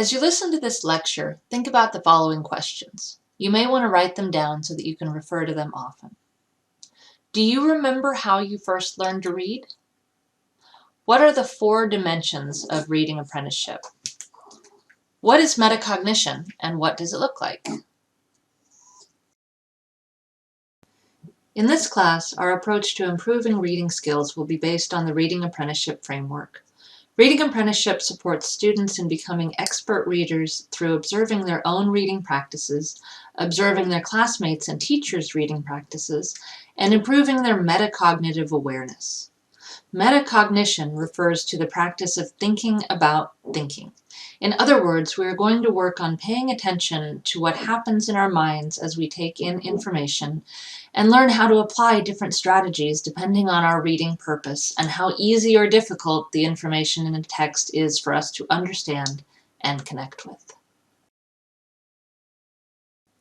As you listen to this lecture, think about the following questions. You may want to write them down so that you can refer to them often. Do you remember how you first learned to read? What are the 4 dimensions of reading apprenticeship? What is metacognition and what does it look like? In this class, our approach to improving reading skills will be based on the Reading Apprenticeship Framework. Reading Apprenticeship supports students in becoming expert readers through observing their own reading practices, observing their classmates and teachers' reading practices, and improving their metacognitive awareness. Metacognition refers to the practice of thinking about thinking. In other words, we are going to work on paying attention to what happens in our minds as we take in information and learn how to apply different strategies depending on our reading purpose and how easy or difficult the information in a text is for us to understand and connect with.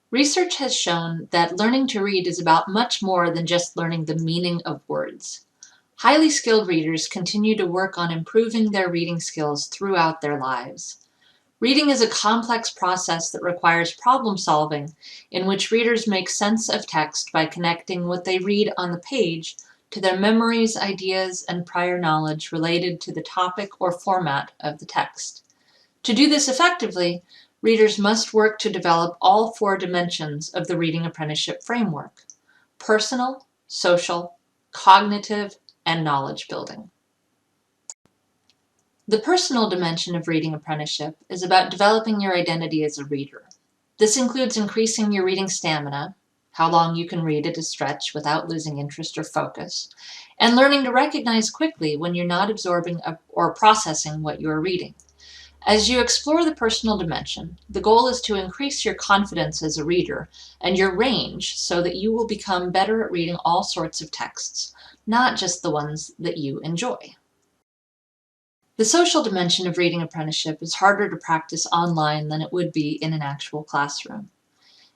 Research has shown that learning to read is about much more than just learning the meaning of words. Highly skilled readers continue to work on improving their reading skills throughout their lives. Reading is a complex process that requires problem solving, in which readers make sense of text by connecting what they read on the page to their memories, ideas, and prior knowledge related to the topic or format of the text. To do this effectively, readers must work to develop all 4 dimensions of the Reading Apprenticeship Framework: personal, social, cognitive, and knowledge building. The personal dimension of Reading Apprenticeship is about developing your identity as a reader. This includes increasing your reading stamina, how long you can read at a stretch without losing interest or focus, and learning to recognize quickly when you're not absorbing or processing what you are reading. As you explore the personal dimension, the goal is to increase your confidence as a reader and your range so that you will become better at reading all sorts of texts, not just the ones that you enjoy. The social dimension of Reading Apprenticeship is harder to practice online than it would be in an actual classroom.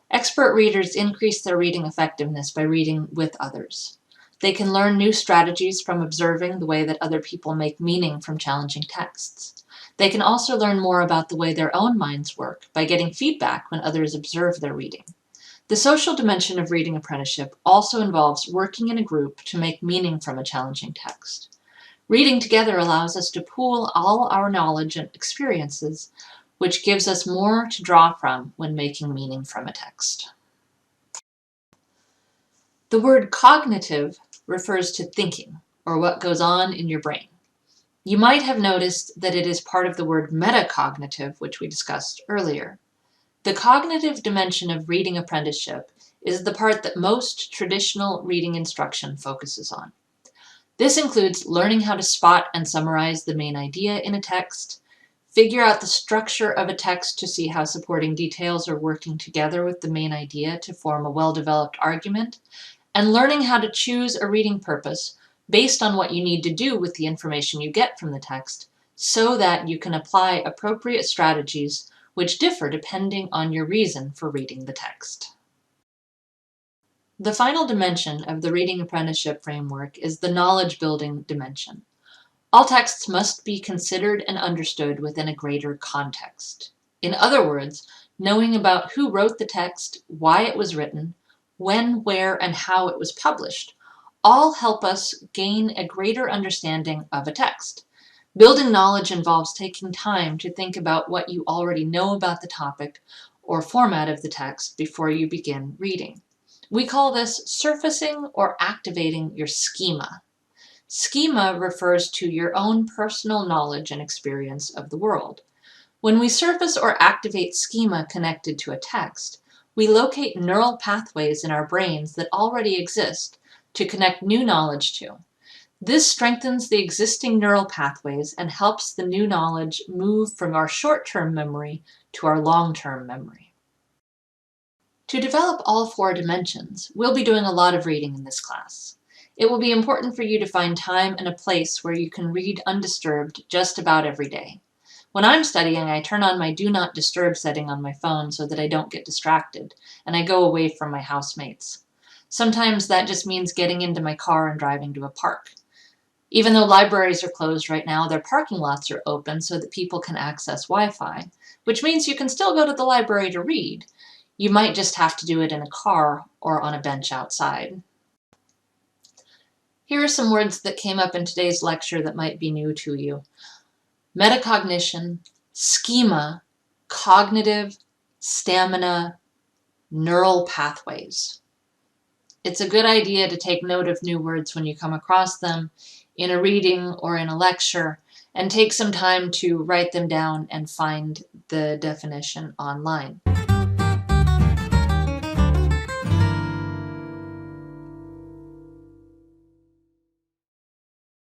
Expert readers increase their reading effectiveness by reading with others. They can learn new strategies from observing the way that other people make meaning from challenging texts. They can also learn more about the way their own minds work by getting feedback when others observe their reading. The social dimension of Reading Apprenticeship also involves working in a group to make meaning from a challenging text. Reading together allows us to pool all our knowledge and experiences, which gives us more to draw from when making meaning from a text. The word cognitive refers to thinking, or what goes on in your brain. You might have noticed that it is part of the word metacognitive, which we discussed earlier. The cognitive dimension of Reading Apprenticeship is the part that most traditional reading instruction focuses on. This includes learning how to spot and summarize the main idea in a text, figure out the structure of a text to see how supporting details are working together with the main idea to form a well-developed argument, and learning how to choose a reading purpose based on what you need to do with the information you get from the text so that you can apply appropriate strategies which differ depending on your reason for reading the text. The final dimension of the Reading Apprenticeship Framework is the knowledge-building dimension. All texts must be considered and understood within a greater context. In other words, knowing about who wrote the text, why it was written, when, where, and how it was published, all help us gain a greater understanding of a text. Building knowledge involves taking time to think about what you already know about the topic or format of the text before you begin reading. We call this surfacing or activating your schema. Schema refers to your own personal knowledge and experience of the world. When we surface or activate schema connected to a text, we locate neural pathways in our brains that already exist to connect new knowledge to. This strengthens the existing neural pathways and helps the new knowledge move from our short-term memory to our long-term memory. To develop all 4 dimensions, we'll be doing a lot of reading in this class. It will be important for you to find time and a place where you can read undisturbed just about every day. When I'm studying, I turn on my Do Not Disturb setting on my phone so that I don't get distracted, and I go away from my housemates. Sometimes that just means getting into my car and driving to a park. Even though libraries are closed right now, their parking lots are open so that people can access Wi-Fi, which means you can still go to the library to read. You might just have to do it in a car or on a bench outside. Here are some words that came up in today's lecture that might be new to you. Metacognition, schema, cognitive, stamina, neural pathways. It's a good idea to take note of new words when you come across them in a reading or in a lecture, and take some time to write them down and find the definition online.